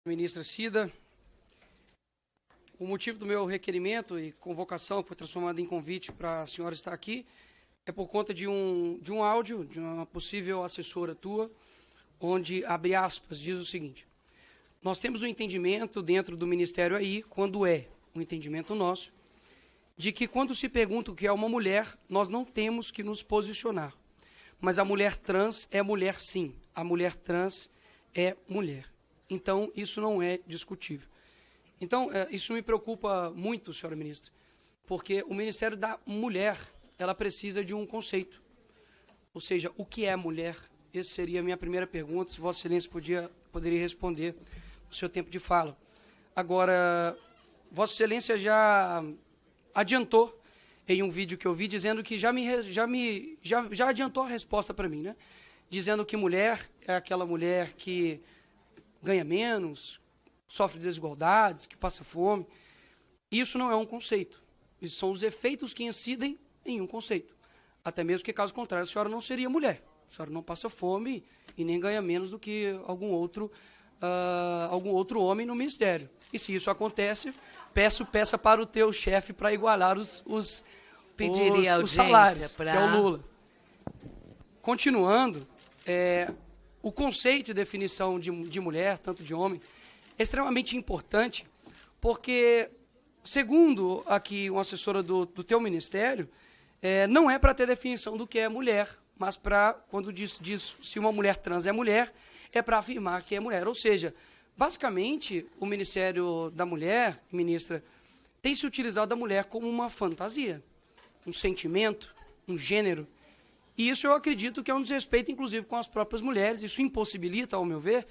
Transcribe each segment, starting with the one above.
Ministra Cida, o motivo do meu requerimento e convocação, que foi transformado em convite para a senhora estar aqui, é por conta de um áudio de uma possível assessora tua, onde, abre aspas, diz o seguinte: nós temos um entendimento dentro do Ministério aí, quando é um entendimento nosso, de que quando se pergunta o que é uma mulher, nós não temos que nos posicionar. Mas a mulher trans é mulher sim, a mulher trans é mulher. Então, isso não é discutível. Então, isso me preocupa muito, senhora ministra, porque o Ministério da Mulher, ela precisa de um conceito. Ou seja, o que é mulher? Essa seria a minha primeira pergunta, se Vossa Excelência poderia responder no seu tempo de fala. Agora, Vossa Excelência já adiantou em um vídeo que eu vi, dizendo que já adiantou a resposta para mim, né? Dizendo que mulher é aquela mulher que ganha menos, sofre desigualdades, que passa fome. Isso não é um conceito. Isso são os efeitos que incidem em um conceito. Até mesmo que, caso contrário, a senhora não seria mulher. A senhora não passa fome e nem ganha menos do que algum outro homem no Ministério. E se isso acontece, peça para o teu chefe para igualar os salários, que é o Lula. Continuando, o conceito e definição de mulher, tanto de homem, é extremamente importante, porque, segundo aqui uma assessora do teu ministério, não é para ter definição do que é mulher, mas para, quando diz se uma mulher trans é mulher, é para afirmar que é mulher. Ou seja, basicamente, o Ministério da Mulher, ministra, tem se utilizado da mulher como uma fantasia, um sentimento, um gênero. E isso eu acredito que é um desrespeito, inclusive, com as próprias mulheres. Isso impossibilita, ao meu ver,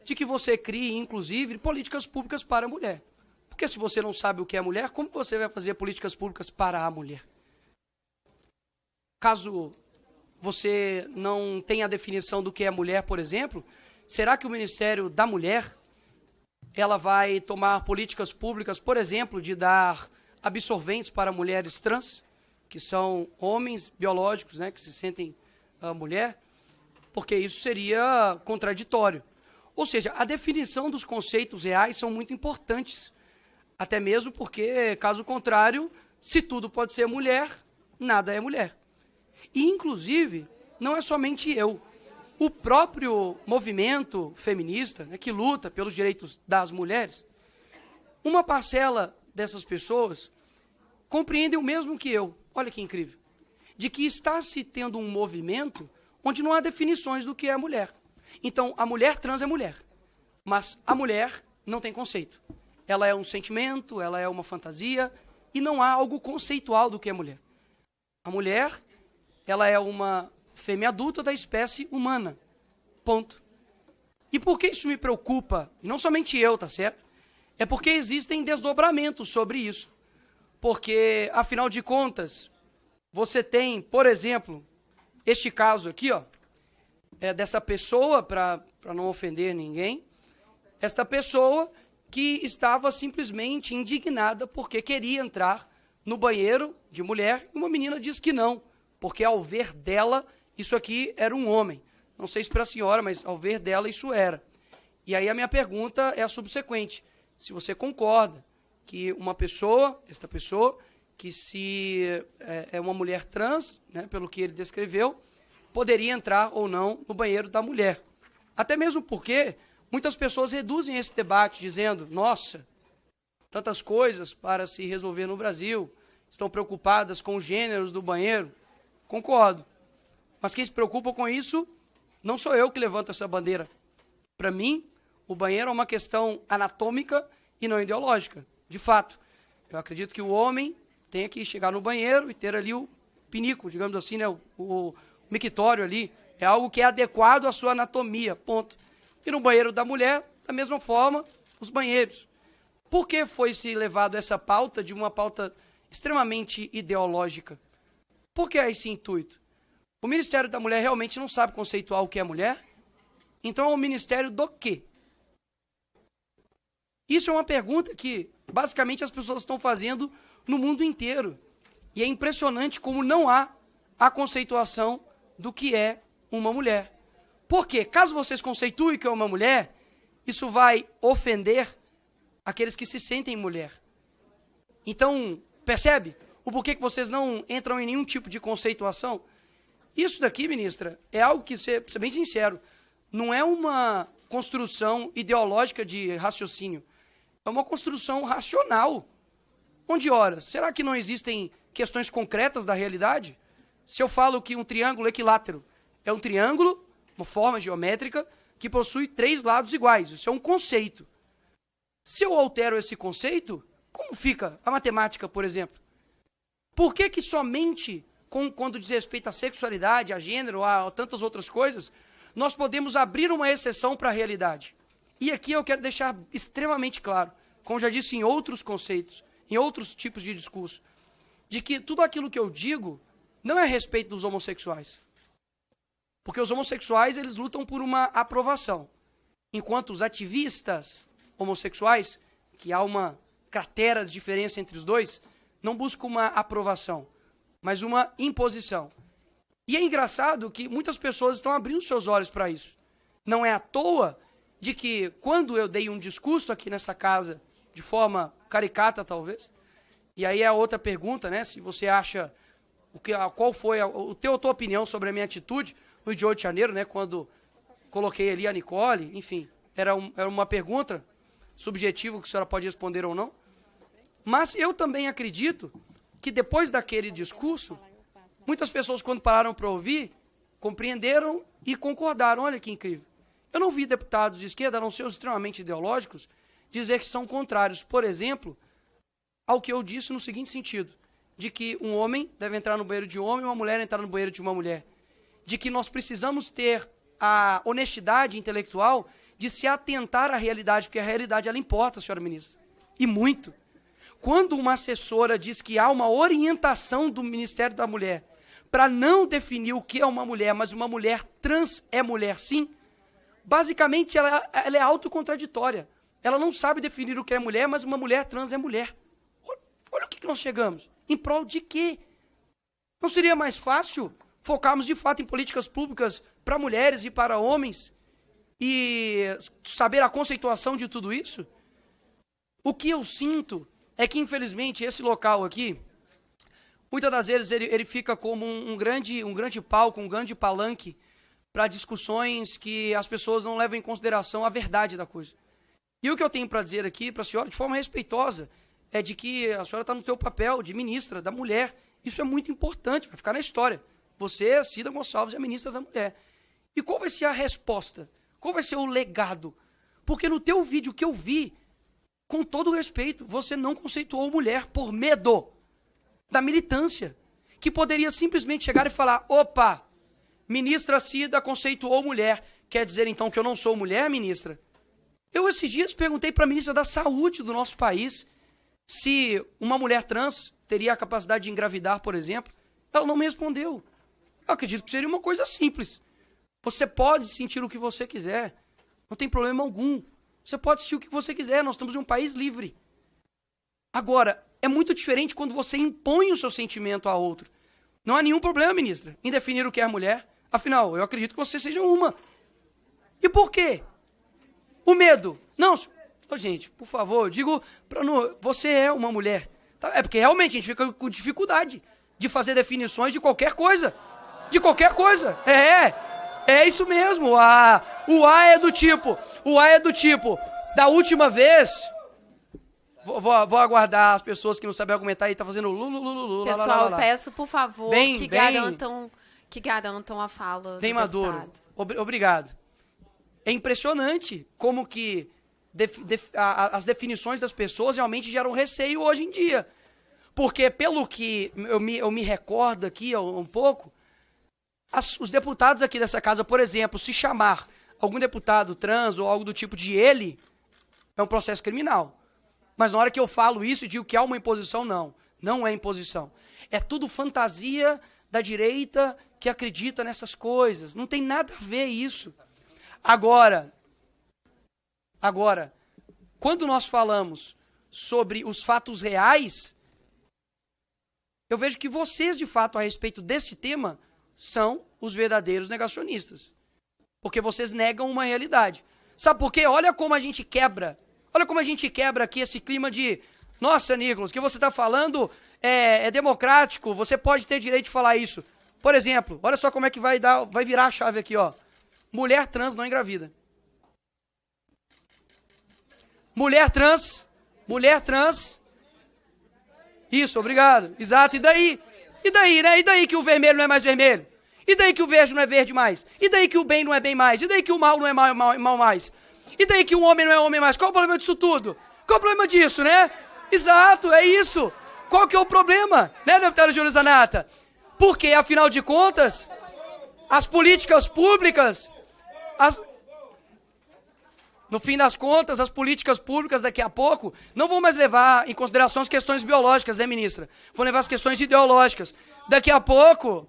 de que você crie, inclusive, políticas públicas para a mulher. Porque se você não sabe o que é mulher, como você vai fazer políticas públicas para a mulher? Caso você não tenha a definição do que é mulher, por exemplo, será que o Ministério da Mulher ela vai tomar políticas públicas, por exemplo, de dar absorventes para mulheres trans, que são homens biológicos, né, que se sentem mulher? Porque isso seria contraditório. Ou seja, a definição dos conceitos reais são muito importantes, até mesmo porque, caso contrário, se tudo pode ser mulher, nada é mulher. E, inclusive, não é somente eu. O próprio movimento feminista, né, que luta pelos direitos das mulheres, uma parcela dessas pessoas compreendem o mesmo que eu. Olha que incrível. De que está se tendo um movimento onde não há definições do que é mulher. Então, a mulher trans é mulher, mas a mulher não tem conceito. Ela é um sentimento, ela é uma fantasia, e não há algo conceitual do que é mulher. A mulher, ela é uma fêmea adulta da espécie humana. Ponto. E por que isso me preocupa? E não somente eu, tá certo? É porque existem desdobramentos sobre isso. Porque, afinal de contas, você tem, por exemplo, este caso aqui, ó, dessa pessoa, para não ofender ninguém, esta pessoa que estava simplesmente indignada porque queria entrar no banheiro de mulher e uma menina disse que não, porque ao ver dela, isso aqui era um homem. Não sei se para a senhora, mas ao ver dela isso era. E aí a minha pergunta é a subsequente: se você concorda que esta pessoa, que se é uma mulher trans, né, pelo que ele descreveu, poderia entrar ou não no banheiro da mulher. Até mesmo porque muitas pessoas reduzem esse debate dizendo: nossa, tantas coisas para se resolver no Brasil, estão preocupadas com os gêneros do banheiro. Concordo. Mas quem se preocupa com isso não sou eu que levanto essa bandeira. Para mim, o banheiro é uma questão anatômica e não ideológica. De fato, eu acredito que o homem tem que chegar no banheiro e ter ali o pinico, digamos assim, né, o mictório ali. É algo que é adequado à sua anatomia, ponto. E no banheiro da mulher, da mesma forma, os banheiros. Por que foi se levado essa pauta de uma pauta extremamente ideológica? Por que esse intuito? O Ministério da Mulher realmente não sabe conceituar o que é mulher? Então é o Ministério do quê? Isso é uma pergunta que, basicamente, as pessoas estão fazendo no mundo inteiro. E é impressionante como não há a conceituação do que é uma mulher. Por quê? Caso vocês conceituem o que é uma mulher, isso vai ofender aqueles que se sentem mulher. Então, percebe o porquê que vocês não entram em nenhum tipo de conceituação? Isso daqui, ministra, é algo que, ser bem sincero, não é uma construção ideológica de raciocínio. É uma construção racional. Onde, ora, será que não existem questões concretas da realidade? Se eu falo que um triângulo equilátero é um triângulo, uma forma geométrica, que possui 3 lados iguais. Isso é um conceito. Se eu altero esse conceito, como fica a matemática, por exemplo? Por que que somente, quando diz respeito à sexualidade, a gênero, a tantas outras coisas, nós podemos abrir uma exceção para a realidade? E aqui eu quero deixar extremamente claro, como já disse em outros conceitos, em outros tipos de discurso, de que tudo aquilo que eu digo não é a respeito dos homossexuais. Porque os homossexuais, eles lutam por uma aprovação. Enquanto os ativistas homossexuais, que há uma cratera de diferença entre os dois, não buscam uma aprovação, mas uma imposição. E é engraçado que muitas pessoas estão abrindo seus olhos para isso. Não é à toa de que, quando eu dei um discurso aqui nessa casa, de forma caricata talvez, e aí é a outra pergunta, né, se você acha, qual foi a tua opinião sobre a minha atitude no dia 8 de janeiro, né, quando coloquei ali a Nicole, enfim, era uma pergunta subjetiva que a senhora pode responder ou não. Mas eu também acredito que depois daquele discurso, muitas pessoas, quando pararam para ouvir, compreenderam e concordaram. Olha que incrível. Eu não vi deputados de esquerda, a não ser os extremamente ideológicos, dizer que são contrários, por exemplo, ao que eu disse no seguinte sentido, de que um homem deve entrar no banheiro de um homem e uma mulher entrar no banheiro de uma mulher. De que nós precisamos ter a honestidade intelectual de se atentar à realidade, porque a realidade, ela importa, senhora ministra, e muito. Quando uma assessora diz que há uma orientação do Ministério da Mulher para não definir o que é uma mulher, mas uma mulher trans é mulher sim, basicamente ela é autocontraditória. Ela não sabe definir o que é mulher, mas uma mulher trans é mulher. Olha o que nós chegamos. Em prol de quê? Não seria mais fácil focarmos de fato em políticas públicas para mulheres e para homens e saber a conceituação de tudo isso? O que eu sinto é que, infelizmente, esse local aqui, muitas das vezes ele fica como um grande palco, um grande palanque para discussões que as pessoas não levam em consideração a verdade da coisa. E o que eu tenho para dizer aqui para a senhora, de forma respeitosa, é de que a senhora está no teu papel de ministra da mulher. Isso é muito importante, vai ficar na história. Você, Cida Gonçalves, é a ministra da mulher. E qual vai ser a resposta? Qual vai ser o legado? Porque no teu vídeo que eu vi, com todo o respeito, você não conceituou mulher por medo da militância, que poderia simplesmente chegar e falar, opa, ministra Cida conceituou mulher, quer dizer então que eu não sou mulher, ministra? Eu esses dias perguntei para a ministra da Saúde do nosso país se uma mulher trans teria a capacidade de engravidar, por exemplo. Ela não me respondeu. Eu acredito que seria uma coisa simples. Você pode sentir o que você quiser, não tem problema algum. Você pode sentir o que você quiser, nós estamos em um país livre. Agora, é muito diferente quando você impõe o seu sentimento a outro. Não há nenhum problema, ministra, em definir o que é mulher. Afinal, eu acredito que você seja uma. E por quê? O medo. Não, gente, por favor, eu digo, você é uma mulher. É porque realmente a gente fica com dificuldade de fazer definições de qualquer coisa. De qualquer coisa. É isso mesmo. O A é do tipo, da última vez... Vou aguardar as pessoas que não sabem argumentar e tá fazendo lulululu. Pessoal, peço, por favor, que garantam a fala bem do maduro. deputado. Obrigado. É impressionante como que as definições das pessoas realmente geram receio hoje em dia. Porque, pelo que eu me recordo aqui um pouco, os deputados aqui dessa casa, por exemplo, se chamar algum deputado trans ou algo do tipo de ele, é um processo criminal. Mas na hora que eu falo isso e digo que há uma imposição, não é imposição. É tudo fantasia da direita que acredita nessas coisas. Não tem nada a ver isso. Agora, quando nós falamos sobre os fatos reais, eu vejo que vocês, de fato, a respeito deste tema, são os verdadeiros negacionistas. Porque vocês negam uma realidade. Sabe por quê? Olha como a gente quebra aqui esse clima de, nossa, Nicolas, o que você está falando é democrático, você pode ter direito de falar isso. Por exemplo, olha só como é que vai virar a chave aqui, ó. Mulher trans não engravida. Mulher trans. Isso, obrigado. Exato, e daí? E daí, né? E daí que o vermelho não é mais vermelho? E daí que o verde não é verde mais? E daí que o bem não é bem mais? E daí que o mal não é mal mais? E daí que o homem não é homem mais? Qual o problema disso tudo? Qual o problema disso, né? Exato, é isso. Qual que é o problema, né, deputada Júlia Zanata? Porque, afinal de contas, as políticas públicas, no fim das contas, as políticas públicas daqui a pouco não vão mais levar em consideração as questões biológicas, né, ministra? Vão levar as questões ideológicas. Daqui a pouco,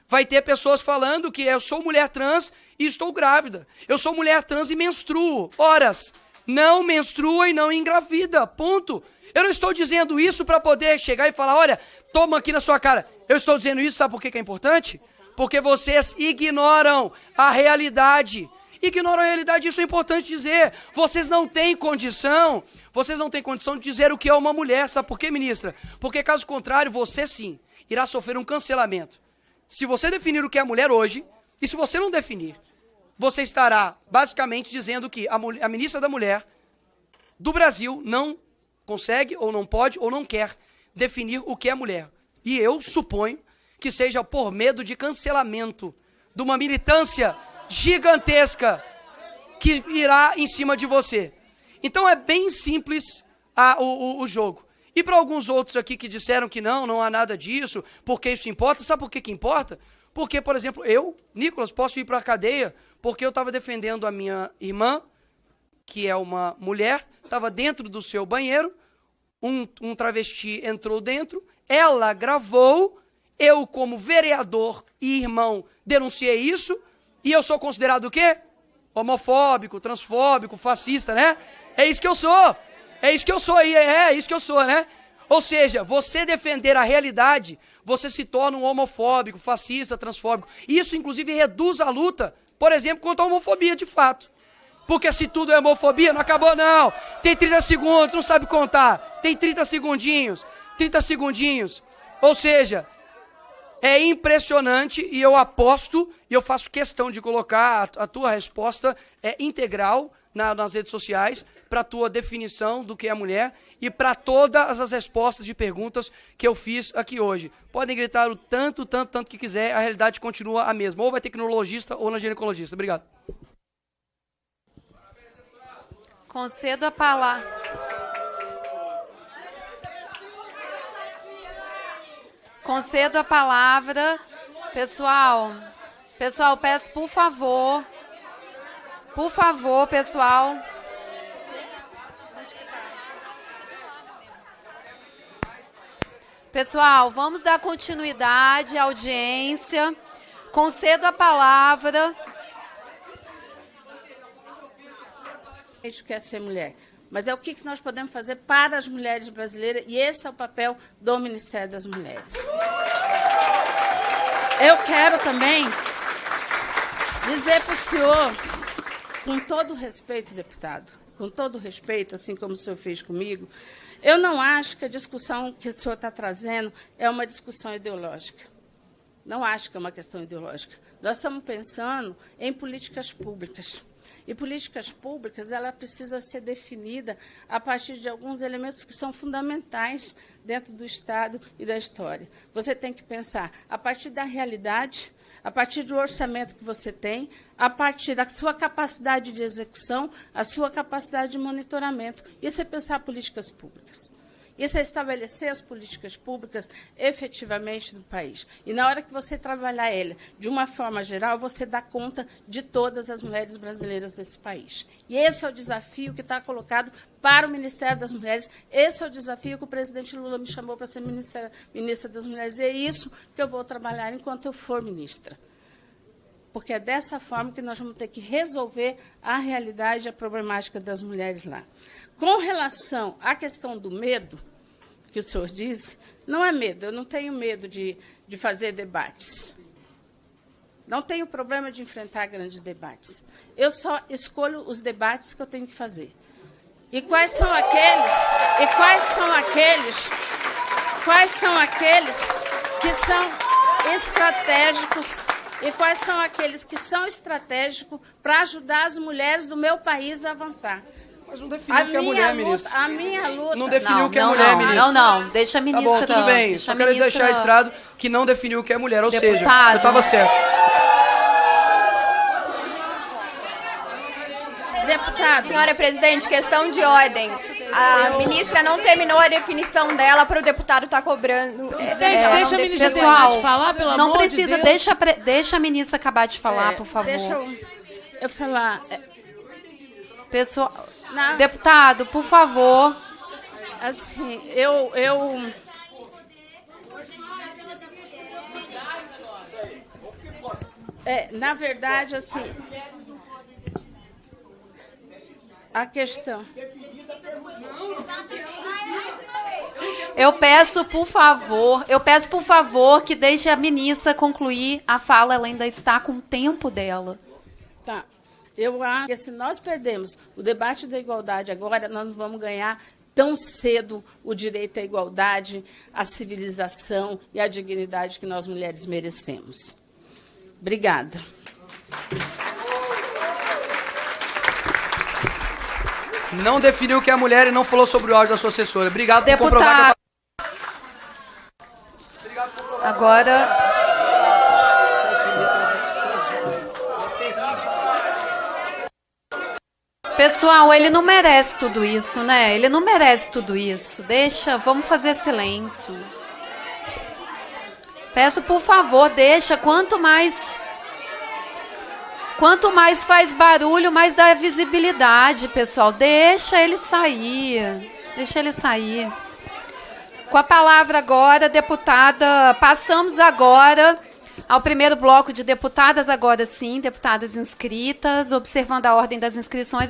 vai ter pessoas falando que eu sou mulher trans e estou grávida. Eu sou mulher trans e menstruo. Horas, não menstrua e não engravida, ponto. Eu não estou dizendo isso para poder chegar e falar, olha, toma aqui na sua cara. Eu estou dizendo isso, sabe por que é importante? Porque vocês ignoram a realidade. Isso é importante dizer. Vocês não têm condição de dizer o que é uma mulher, sabe por quê, ministra? Porque, caso contrário, você sim irá sofrer um cancelamento. Se você definir o que é mulher hoje, e se você não definir, você estará basicamente dizendo que a ministra da Mulher do Brasil não consegue, ou não pode, ou não quer definir o que é mulher. E eu suponho que seja por medo de cancelamento, de uma militância gigantesca que irá em cima de você. Então é bem simples o jogo. E para alguns outros aqui que disseram que não há nada disso, porque isso importa, sabe por que importa? Porque, por exemplo, eu, Nicolas, posso ir para a cadeia porque eu estava defendendo a minha irmã, que é uma mulher, estava dentro do seu banheiro, um travesti entrou dentro, ela gravou, eu como vereador e irmão denunciei isso, e eu sou considerado o quê? Homofóbico, transfóbico, fascista, né? É isso que eu sou, né? Ou seja, você defender a realidade, você se torna um homofóbico, fascista, transfóbico. Isso, inclusive, reduz a luta, por exemplo, contra a homofobia, de fato. Porque se tudo é homofobia, não acabou não. Tem 30 segundos, não sabe contar. Tem 30 segundinhos. Ou seja, é impressionante e eu aposto, e eu faço questão de colocar a tua resposta integral nas redes sociais, para a tua definição do que é mulher e para todas as respostas de perguntas que eu fiz aqui hoje. Podem gritar o tanto que quiser, a realidade continua a mesma. Ou vai ter que ir no urologista ou na ginecologista. Obrigado. Concedo a palavra. Pessoal, peço por favor, pessoal. Pessoal, vamos dar continuidade à audiência. Concedo a palavra. O que é ser mulher, mas é o que nós podemos fazer para as mulheres brasileiras, e esse é o papel do Ministério das Mulheres. Eu quero também dizer para o senhor, com todo respeito, deputado, com todo respeito, assim como o senhor fez comigo, eu não acho que a discussão que o senhor está trazendo é uma discussão ideológica. Não acho que é uma questão ideológica. Nós estamos pensando em políticas públicas. E políticas públicas, ela precisa ser definida a partir de alguns elementos que são fundamentais dentro do Estado e da história. Você tem que pensar a partir da realidade, a partir do orçamento que você tem, a partir da sua capacidade de execução, a sua capacidade de monitoramento. Isso é pensar políticas públicas. Isso é estabelecer as políticas públicas efetivamente no país. E na hora que você trabalhar ela de uma forma geral, você dá conta de todas as mulheres brasileiras desse país. E esse é o desafio que está colocado para o Ministério das Mulheres. Esse é o desafio que o presidente Lula me chamou para ser ministra das Mulheres. E é isso que eu vou trabalhar enquanto eu for ministra. Porque é dessa forma que nós vamos ter que resolver a realidade e a problemática das mulheres lá. Com relação à questão do medo, que o senhor disse, não é medo, eu não tenho medo de fazer debates. não tenho problema de enfrentar grandes debates. Eu só escolho os debates que eu tenho que fazer. E quais são aqueles que são estratégicos e quais são aqueles que são estratégicos para ajudar as mulheres do meu país a avançar. Mas não definiu o que é mulher, ministra. A minha luta... Não definiu o que é mulher, ministra. Não. Deixa a ministra... Tá bom, tudo bem. Só quero deixar registrado que não definiu o que é mulher. Ou seja, eu estava certo. Deputado. Senhora presidente, questão de ordem. A ministra não terminou a definição dela para o deputado estar cobrando. Presidente, deixa a ministra Pessoal, de falar, pelo não amor precisa, de Deus. deixa a ministra acabar de falar, por favor. Deixa eu falar. Pessoal, deputado, por favor. Assim, na verdade, assim, a questão... Eu peço, por favor, que deixe a ministra concluir a fala, ela ainda está com o tempo dela. Tá. Eu acho que se nós perdemos o debate da igualdade agora, nós não vamos ganhar tão cedo o direito à igualdade, à civilização e à dignidade que nós mulheres merecemos. Obrigada. Não definiu o que é mulher e não falou sobre o áudio da sua assessora. Obrigado por comprovar que Agora... Pessoal, ele não merece tudo isso, né? Ele não merece tudo isso. Vamos fazer silêncio. Peço, por favor, deixa. Quanto mais faz barulho, mais dá visibilidade, pessoal. Deixa ele sair. Com a palavra agora, deputada, passamos agora ao primeiro bloco de deputadas, agora sim, deputadas inscritas, observando a ordem das inscrições.